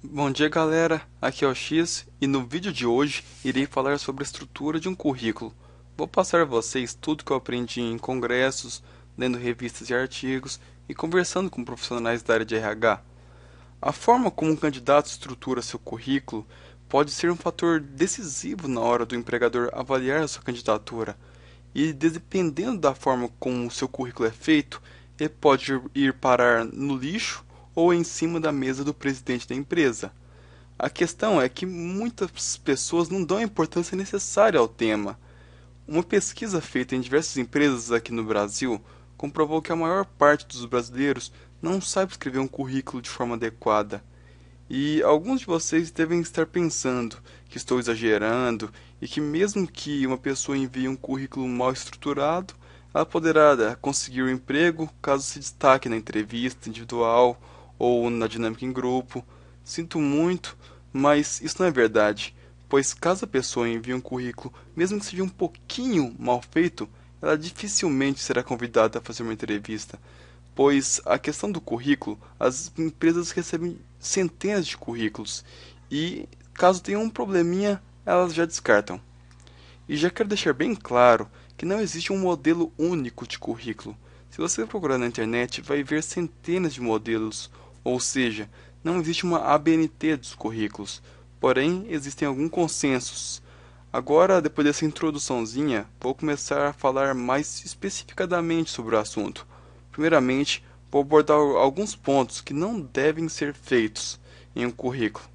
Bom dia, galera. Aqui é o X e no vídeo de hoje irei falar sobre a estrutura de um currículo. Vou passar a vocês tudo que eu aprendi em congressos, lendo revistas e artigos e conversando com profissionais da área de RH. A forma como um candidato estrutura seu currículo pode ser um fator decisivo na hora do empregador avaliar a sua candidatura. E dependendo da forma como o seu currículo é feito, ele pode ir parar no lixo ou em cima da mesa do presidente da empresa. A questão é que muitas pessoas não dão a importância necessária ao tema. Uma pesquisa feita em diversas empresas aqui no Brasil comprovou que a maior parte dos brasileiros não sabe escrever um currículo de forma adequada. E alguns de vocês devem estar pensando que estou exagerando e que mesmo que uma pessoa envie um currículo mal estruturado, ela poderá conseguir um emprego caso se destaque na entrevista individual ou na dinâmica em grupo. Sinto muito, mas isso não é verdade, pois caso a pessoa envie um currículo, mesmo que seja um pouquinho mal feito, ela dificilmente será convidada a fazer uma entrevista, pois a questão do currículo, as empresas recebem centenas de currículos e, caso tenha um probleminha, elas já descartam. E já quero deixar bem claro que não existe um modelo único de currículo. Se você procurar na internet, vai ver centenas de modelos, ou seja, não existe uma ABNT dos currículos, porém existem alguns consensos. Agora, depois dessa introduçãozinha, vou começar a falar mais especificadamente sobre o assunto. Primeiramente, vou abordar alguns pontos que não devem ser feitos em um currículo.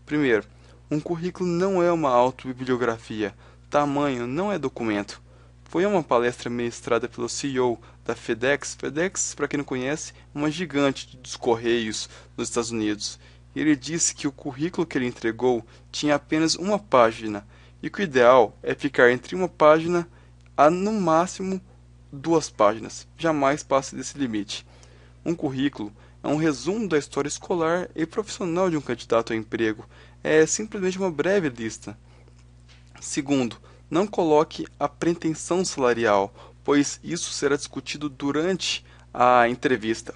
Primeiro, um currículo não é uma autobibliografia. Tamanho não é documento. Foi uma palestra ministrada pelo CEO da FedEx. FedEx, para quem não conhece, é uma gigante dos correios nos Estados Unidos. E ele disse que o currículo que ele entregou tinha apenas uma página e que o ideal é ficar entre uma página a no máximo duas páginas. Jamais passe desse limite. Um currículo é um resumo da história escolar e profissional de um candidato a emprego. É simplesmente uma breve lista. Segundo, não coloque a pretensão salarial, pois isso será discutido durante a entrevista.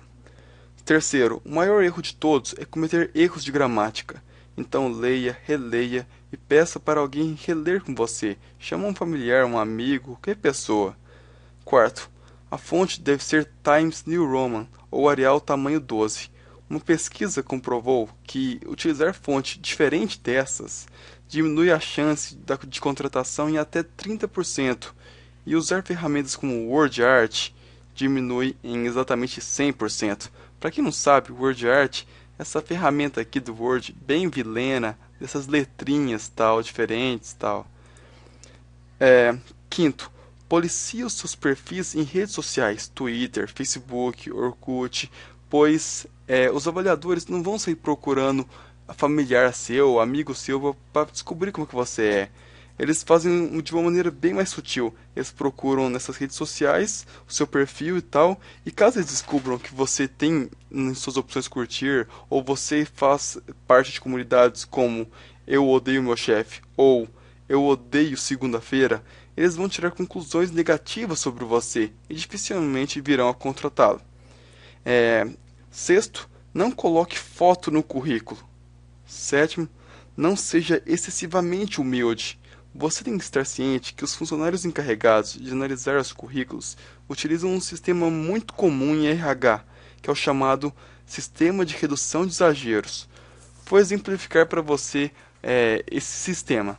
Terceiro, o maior erro de todos é cometer erros de gramática. Então leia, releia e peça para alguém reler com você. Chama um familiar, um amigo, qualquer pessoa. Quarto, a fonte deve ser Times New Roman ou Arial tamanho 12. Uma pesquisa comprovou que utilizar fonte diferente dessas diminui a chance de contratação em até 30%, e usar ferramentas como WordArt diminui em exatamente 100%. Para quem não sabe, WordArt, essa ferramenta aqui do Word, bem vilena, dessas letrinhas tal, diferentes tal. Quinto, policie os seus perfis em redes sociais, Twitter, Facebook, Orkut, pois os avaliadores não vão sair procurando familiar seu, amigo seu, para descobrir como que você é. Eles fazem de uma maneira bem mais sutil. Eles procuram nessas redes sociais o seu perfil e tal, e caso eles descubram que você tem em suas opções curtir, ou você faz parte de comunidades como Eu Odeio Meu Chefe, ou Eu Odeio Segunda-feira, eles vão tirar conclusões negativas sobre você e dificilmente virão a contratá-lo. É, Sexto, não coloque foto no currículo. Sétimo, não seja excessivamente humilde. Você tem que estar ciente que os funcionários encarregados de analisar os currículos utilizam um sistema muito comum em RH, que é o chamado Sistema de Redução de Exageros. Vou exemplificar para você esse sistema.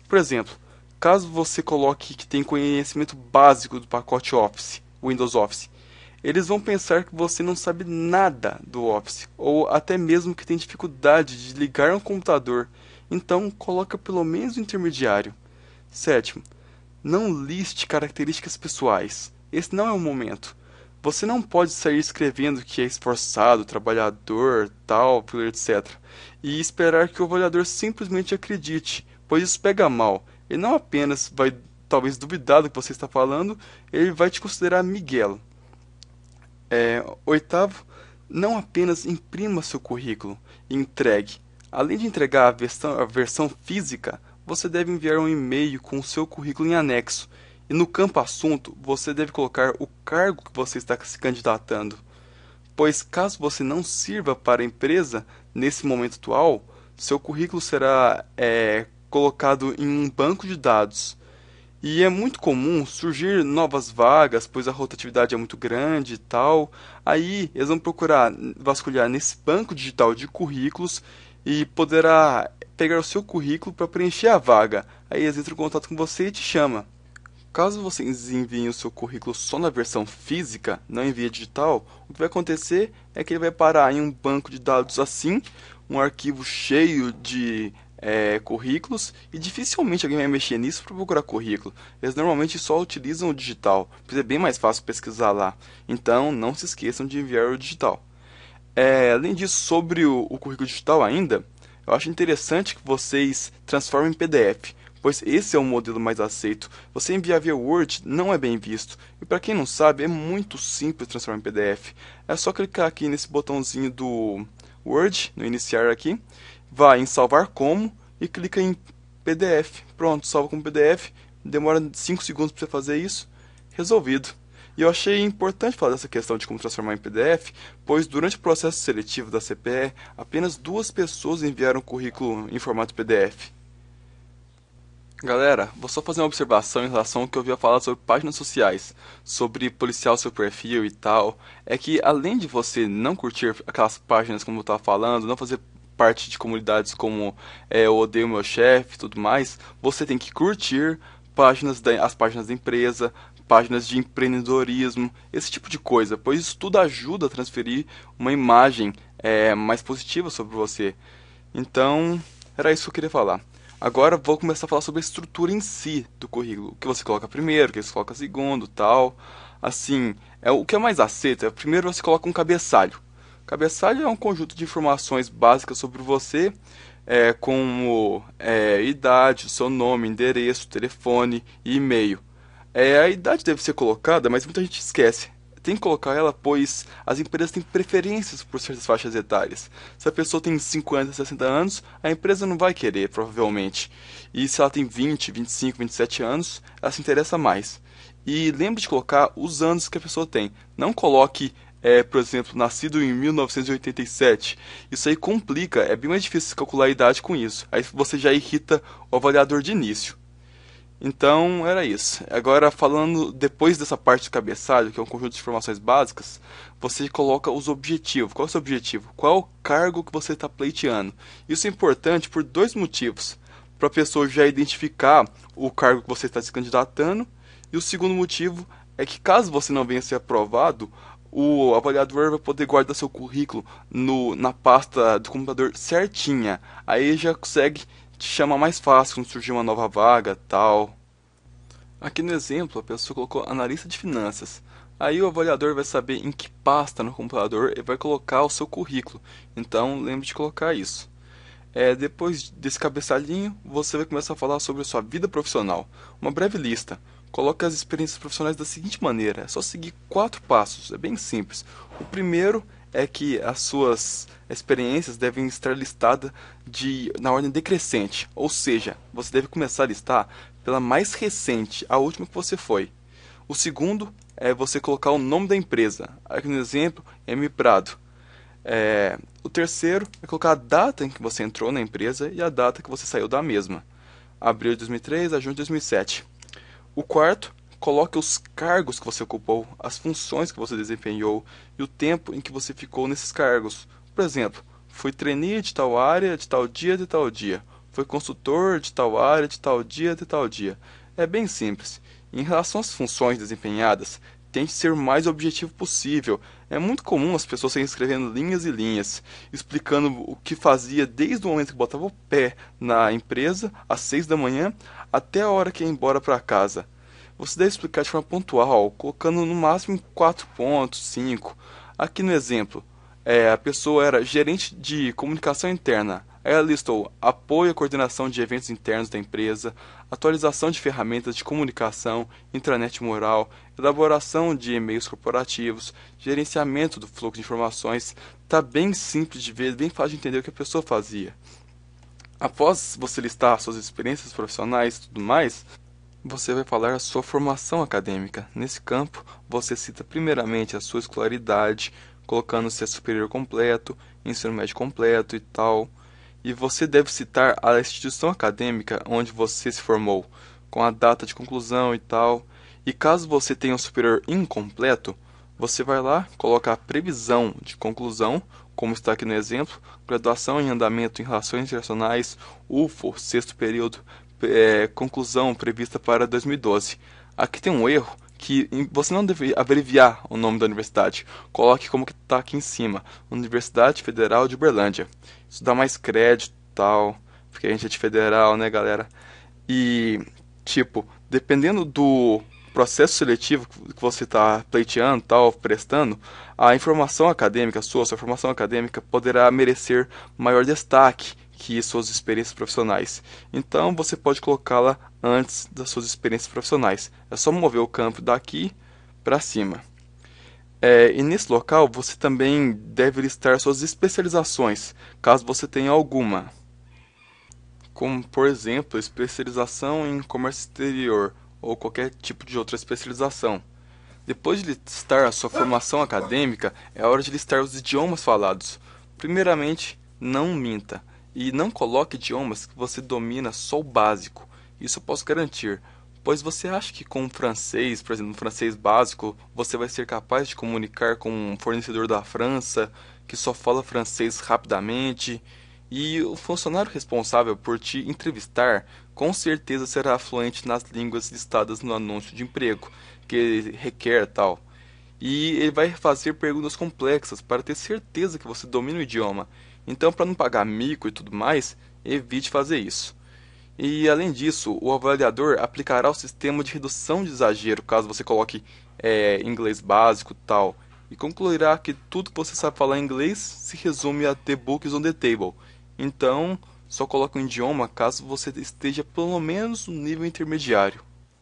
Por exemplo, caso você coloque que tem conhecimento básico do pacote Office, Windows Office, eles vão pensar que você não sabe nada do Office, ou até mesmo que tem dificuldade de ligar um computador. Então, coloca pelo menos o intermediário. Sétimo, não liste características pessoais. Esse não é o momento. Você não pode sair escrevendo que é esforçado, trabalhador, tal, etc. E esperar que o avaliador simplesmente acredite, pois isso pega mal. Ele não apenas vai talvez duvidar do que você está falando, ele vai te considerar miguelo. Oitavo, não apenas imprima seu currículo e entregue. Além de entregar a versão física, você deve enviar um e-mail com o seu currículo em anexo. E no campo assunto, você deve colocar o cargo que você está se candidatando. Pois caso você não sirva para a empresa nesse momento atual, Seu currículo será colocado em um banco de dados. E é muito comum surgir novas vagas, pois a rotatividade é muito grande e tal. Aí eles vão procurar vasculhar nesse banco digital de currículos e poderá pegar o seu currículo para preencher a vaga. Aí eles entram em contato com você e te chama. Caso vocês enviem o seu currículo só na versão física, não em via digital, o que vai acontecer é que ele vai parar em um banco de dados assim, um arquivo cheio de currículos, e dificilmente alguém vai mexer nisso para procurar currículo. Eles normalmente só utilizam o digital, pois é bem mais fácil pesquisar lá. Então, não se esqueçam de enviar o digital. Além disso, sobre o currículo digital ainda, eu acho interessante que vocês transformem em PDF, pois esse é o modelo mais aceito. Você enviar via Word não é bem visto. E para quem não sabe, é muito simples transformar em PDF. É só clicar aqui nesse botãozinho do Word, no iniciar aqui, vai em salvar como e clica em PDF. Pronto, salva como PDF. Demora 5 segundos para você fazer isso. Resolvido. E eu achei importante falar dessa questão de como transformar em PDF, pois durante o processo seletivo da CPE, apenas 2 pessoas enviaram o currículo em formato PDF. Galera, vou só fazer uma observação em relação ao que eu havia falado sobre páginas sociais, sobre policiar o seu perfil e tal. É que além de você não curtir aquelas páginas como eu estava falando, não fazer parte de comunidades como eu odeio meu chefe e tudo mais, você tem que curtir as páginas da empresa, páginas de empreendedorismo, esse tipo de coisa, pois isso tudo ajuda a transferir uma imagem mais positiva sobre você. Então, era isso que eu queria falar. Agora vou começar a falar sobre a estrutura em si do currículo. O que você coloca primeiro, o que você coloca segundo, tal. Assim, o que é mais aceito é primeiro você coloca um cabeçalho. Cabeçalho é um conjunto de informações básicas sobre você, como idade, seu nome, endereço, telefone e e-mail. A idade deve ser colocada, mas muita gente esquece. Tem que colocar ela, pois as empresas têm preferências por certas faixas etárias. Se a pessoa tem 50, 60 anos, a empresa não vai querer, provavelmente. E se ela tem 20, 25, 27 anos, ela se interessa mais. E lembre de colocar os anos que a pessoa tem. Não coloque, por exemplo, nascido em 1987. Isso aí complica, é bem mais difícil calcular a idade com isso. Aí você já irrita o avaliador de início. Então, era isso. Agora, falando depois dessa parte do cabeçalho, que é um conjunto de informações básicas, você coloca os objetivos. Qual é o seu objetivo? Qual é o cargo que você está pleiteando? Isso é importante por 2 motivos. Para a pessoa já identificar o cargo que você está se candidatando. E o segundo motivo é que, caso você não venha a ser aprovado, o avaliador vai poder guardar seu currículo na pasta do computador certinha. Aí já consegue te chamar mais fácil quando surgir uma nova vaga, tal. Aqui no exemplo, a pessoa colocou analista de finanças. Aí o avaliador vai saber em que pasta no computador ele vai colocar o seu currículo. Então, lembre de colocar isso. Depois desse cabeçalhinho, você vai começar a falar sobre a sua vida profissional. Uma breve lista. Coloque as experiências profissionais da seguinte maneira: é só seguir 4 passos, é bem simples. O primeiro é que as suas experiências devem estar listadas na ordem decrescente, ou seja, você deve começar a listar pela mais recente, a última que você foi. O segundo é você colocar o nome da empresa. Aqui no exemplo, M Prado. O terceiro é colocar a data em que você entrou na empresa e a data que você saiu da mesma. Abril de 2003 a junho de 2007. O quarto, coloque os cargos que você ocupou, as funções que você desempenhou e o tempo em que você ficou nesses cargos. Por exemplo, fui trainee de tal área, de tal dia, de tal dia. Foi consultor de tal área, de tal dia, de tal dia. É bem simples. Em relação às funções desempenhadas, tente ser o mais objetivo possível. É muito comum as pessoas saírem escrevendo linhas e linhas, explicando o que fazia desde o momento que botava o pé na empresa, às 6 da manhã, até a hora que ia embora para casa. Você deve explicar de forma pontual, colocando no máximo 4 pontos, 5. Aqui no exemplo, a pessoa era gerente de comunicação interna. Aí ela listou apoio à coordenação de eventos internos da empresa, atualização de ferramentas de comunicação, intranet moral, elaboração de e-mails corporativos, gerenciamento do fluxo de informações. Tá bem simples de ver, bem fácil de entender o que a pessoa fazia. Após você listar suas experiências profissionais e tudo mais, você vai falar a sua formação acadêmica. Nesse campo, você cita primeiramente a sua escolaridade, colocando se é superior completo, ensino médio completo e tal. e você deve citar a instituição acadêmica onde você se formou, com a data de conclusão e tal. E caso você tenha um superior incompleto, você vai lá, coloca a previsão de conclusão, como está aqui no exemplo, graduação em andamento em relações internacionais, UFO, sexto período, conclusão prevista para 2012. Aqui tem um erro que você não deve abreviar o nome da universidade. Coloque como que está aqui em cima, Universidade Federal de Uberlândia. Isso dá mais crédito e tal, porque a gente é de federal, né, galera? E, tipo, dependendo do processo seletivo que você está pleiteando, tal, prestando, a informação acadêmica sua formação acadêmica poderá merecer maior destaque que suas experiências profissionais. Então, você pode colocá-la antes das suas experiências profissionais. É só mover o campo daqui para cima. E nesse local, você também deve listar suas especializações, caso você tenha alguma, como, por exemplo, especialização em comércio exterior ou qualquer tipo de outra especialização. Depois de listar a sua formação acadêmica, é hora de listar os idiomas falados. Primeiramente, não minta e não coloque idiomas que você domina só o básico. Isso eu posso garantir, pois você acha que com o francês, por exemplo, no francês básico, você vai ser capaz de comunicar com um fornecedor da França que só fala francês rapidamente? E o funcionário responsável por te entrevistar com certeza será fluente nas línguas listadas no anúncio de emprego que ele requer tal. E ele vai fazer perguntas complexas para ter certeza que você domina o idioma. Então, para não pagar mico e tudo mais, evite fazer isso. E além disso, o avaliador aplicará o sistema de redução de exagero caso você coloque inglês básico e tal. E concluirá que tudo que você sabe falar em inglês se resume a the book is on the table. Então, só coloque um idioma caso você esteja pelo menos no nível intermediário.